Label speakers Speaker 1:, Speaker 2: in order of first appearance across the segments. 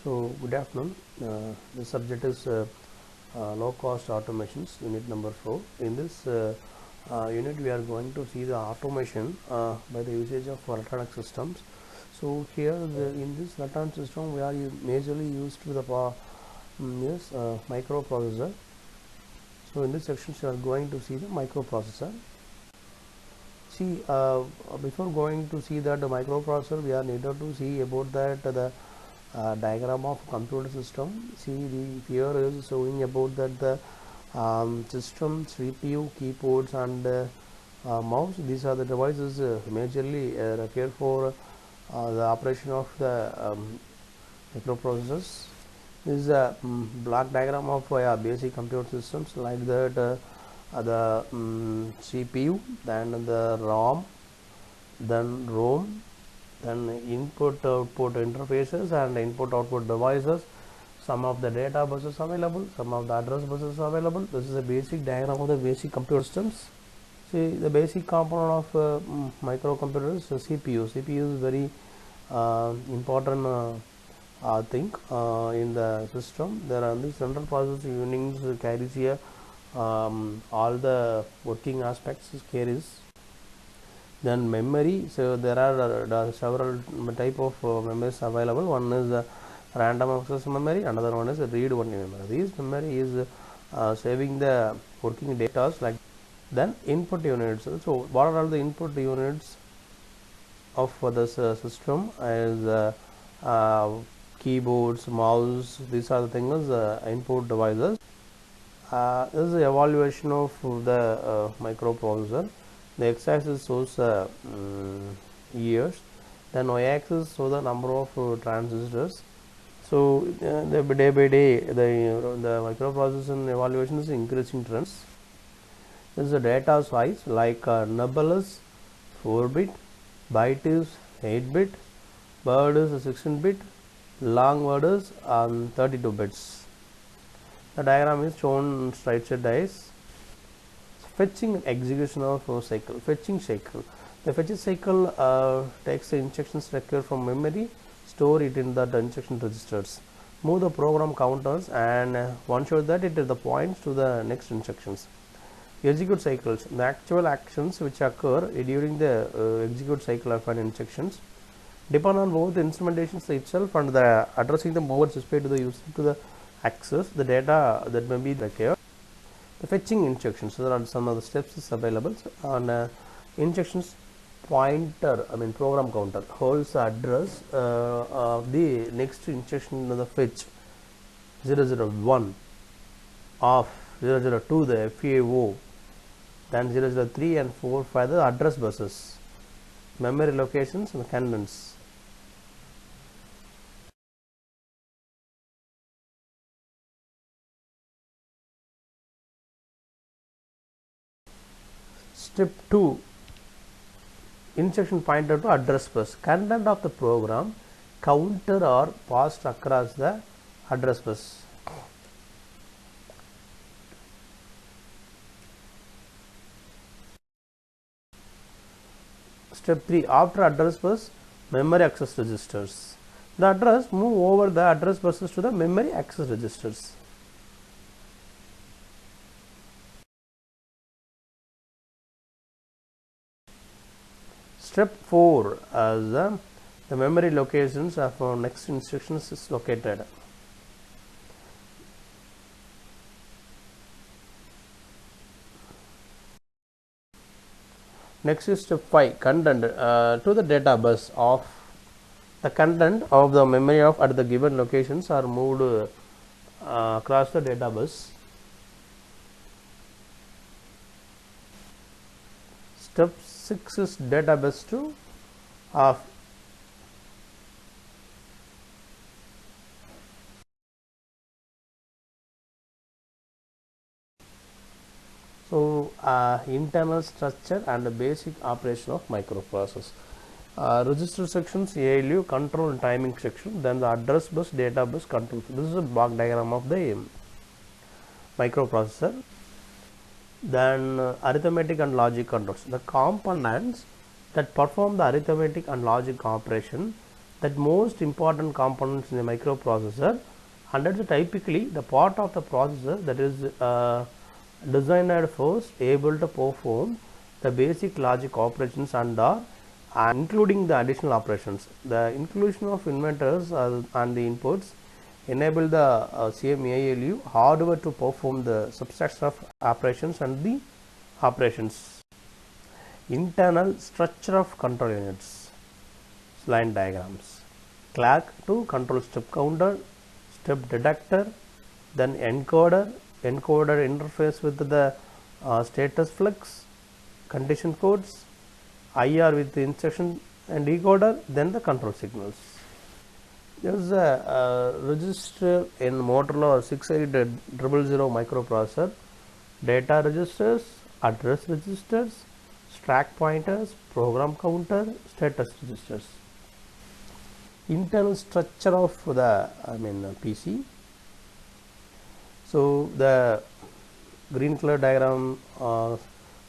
Speaker 1: So good afternoon. The subject is low cost automations, unit number 4. In this unit we are going to see the automation by the usage of electronic systems. So here in this electronic system we are majorly used to the microprocessor. So in this section we are going to see the microprocessor. See, before going to see that the microprocessor, we are needed to see about that the diagram of computer system. See, the here is showing about that the system, CPU, keyboards, and mouse. These are the devices majorly required for the operation of the microprocessors. This is a block diagram of basic computer systems like that. The CPU, then the ROM, then ROM, then input output interfaces and input output devices. Some of the data buses available, some of the address buses available. This is a basic diagram of the basic computer systems. See, the basic component of microcomputers, CPU. CPU is very important thing in the system. There are the central processing units carries here all the working aspects carries. Then memory, so there are several type of memories available. One is random access memory, another one is read only memory. This memory is saving the working data like. Then input units. So what are all the input units of this system is keyboards, mouse. These are the things input devices. This is the evaluation of the microprocessor. The x-axis shows years, then y-axis shows the number of transistors. So the day by day the microprocessor evaluation is increasing trends. This is the data size like nubble is 4-bit, byte is 8-bit, word is 16-bit, long word is 32 bits. The diagram is shown right side as fetching and execution of cycle. Fetching cycle. The fetching cycle takes the instructions required from memory, store it in the instruction registers, move the program counters, and one shows that it is the points to the next instructions. Execute cycles. The actual actions which occur during the execute cycle of an instructions depend on both the instrumentations itself and the addressing the movers displayed to the user to the access the data that may be required. The fetching instructions, so there are some of the steps is available on instructions pointer, program counter holds the address of the next instruction in the fetch 001 of 002 the FAO, then 003 and 45 the address buses, memory locations and contents. Step 2, instruction pointer to address bus. Content of the program counter or passed across the address bus. Step 3, after address bus, memory access registers. The address move over the address buses to the memory access registers. Step 4, as the memory locations of next instructions is located. Next is step 5, content to the data bus of the content of the memory of at the given locations are moved across the data bus. Step 6 is data bus to off. So internal structure and the basic operation of microprocessor. Register sections, ALU, control and timing section, then the address bus, data bus, control. This is a block diagram of the microprocessor. Then arithmetic and logic controls. The components that perform the arithmetic and logic operation that most important components in the microprocessor, and that's typically the part of the processor that is designed first able to perform the basic logic operations and including the additional operations. The inclusion of inventors and the inputs enable the CMALU hardware to perform the subset of operations and the operations. Internal structure of control units, line diagrams. Clock to control step counter, step detector, then encoder interface with the status flux, condition codes, IR with the instruction and decoder, then the control signals. There is a register in Motorola 68000 microprocessor, data registers, address registers, stack pointers, program counter, status registers. Internal structure of the PC. So the green color diagram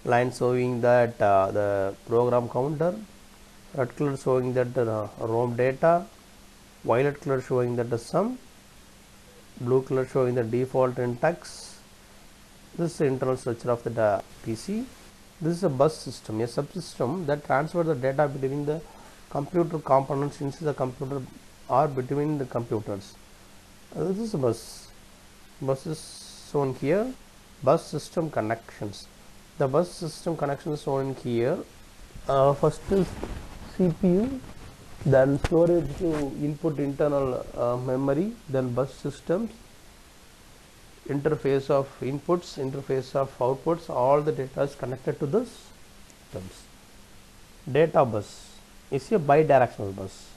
Speaker 1: line showing that the program counter, red color showing that the ROM data, violet color showing that the sum, blue color showing the default index. This is the internal structure of the PC. This is a bus system, a subsystem that transfers the data between the computer components inside the computer or between the computers. This is a bus. Bus is shown here. Bus system connections. The bus system connections shown here. First is CPU, then storage to input internal memory, then bus systems, interface of inputs, interface of outputs, all the data is connected to the systems. Data bus is a bidirectional bus.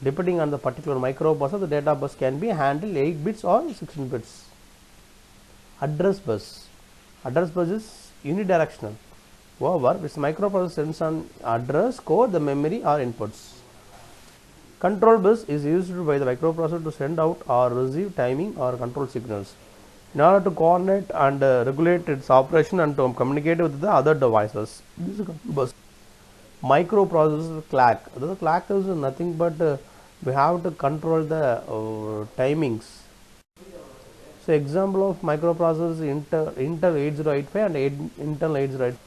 Speaker 1: Depending on the particular microprocessor, the data bus can be handled 8 bits or 16 bits. Address bus. Address bus is unidirectional. However, this microprocessor sends an address, code, the memory or inputs. Control bus is used by the microprocessor to send out or receive timing or control signals in order to coordinate and regulate its operation and to communicate with the other devices. This is a control bus. Microprocessor clock. The clock is nothing but we have to control the timings. So example of microprocessor is Intel 8085 and Intel 8085.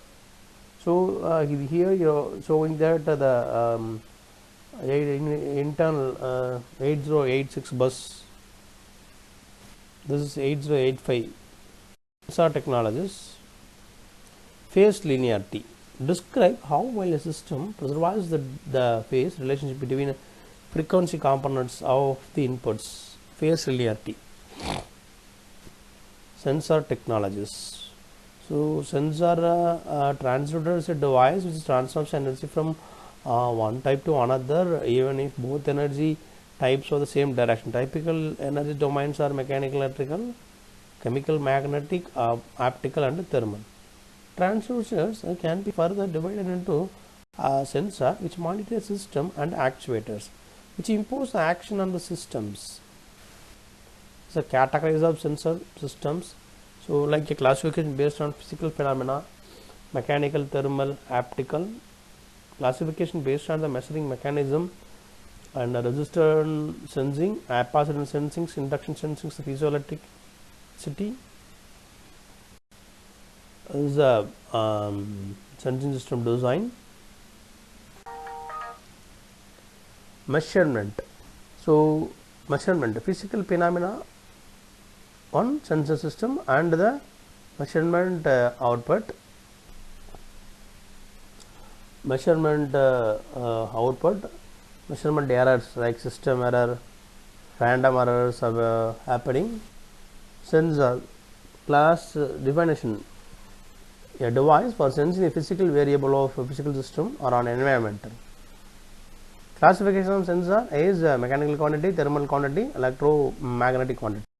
Speaker 1: So here you are showing that the Intel 8086 bus. This is 8085. Lca technologies. Phase linearity. Describe how while a system preserves the phase relationship between frequency components of the inputs. Phase linearity. Sensor technologies. So sensor transducer is a device which transfers energy from one type to another, even if both energy types are the same direction. Typical energy domains are mechanical, electrical, chemical, magnetic, optical and thermal. Transducers can be further divided into sensor which monitor system and actuators which impose the action on the systems. So categories of sensor systems. So like a classification based on physical phenomena, mechanical, thermal, optical. Classification based on the measuring mechanism and resistor sensing, capacitor sensing, induction sensing, piezoelectricity. This is a sensing system design. Measurement. So measurement, physical phenomena on sensor system and the measurement output. Measurement output, measurement errors like system error, random errors are happening. Sensor class definition, a device for sensing a physical variable of a physical system or an environmental. Classification of sensor is mechanical quantity, thermal quantity, electromagnetic quantity.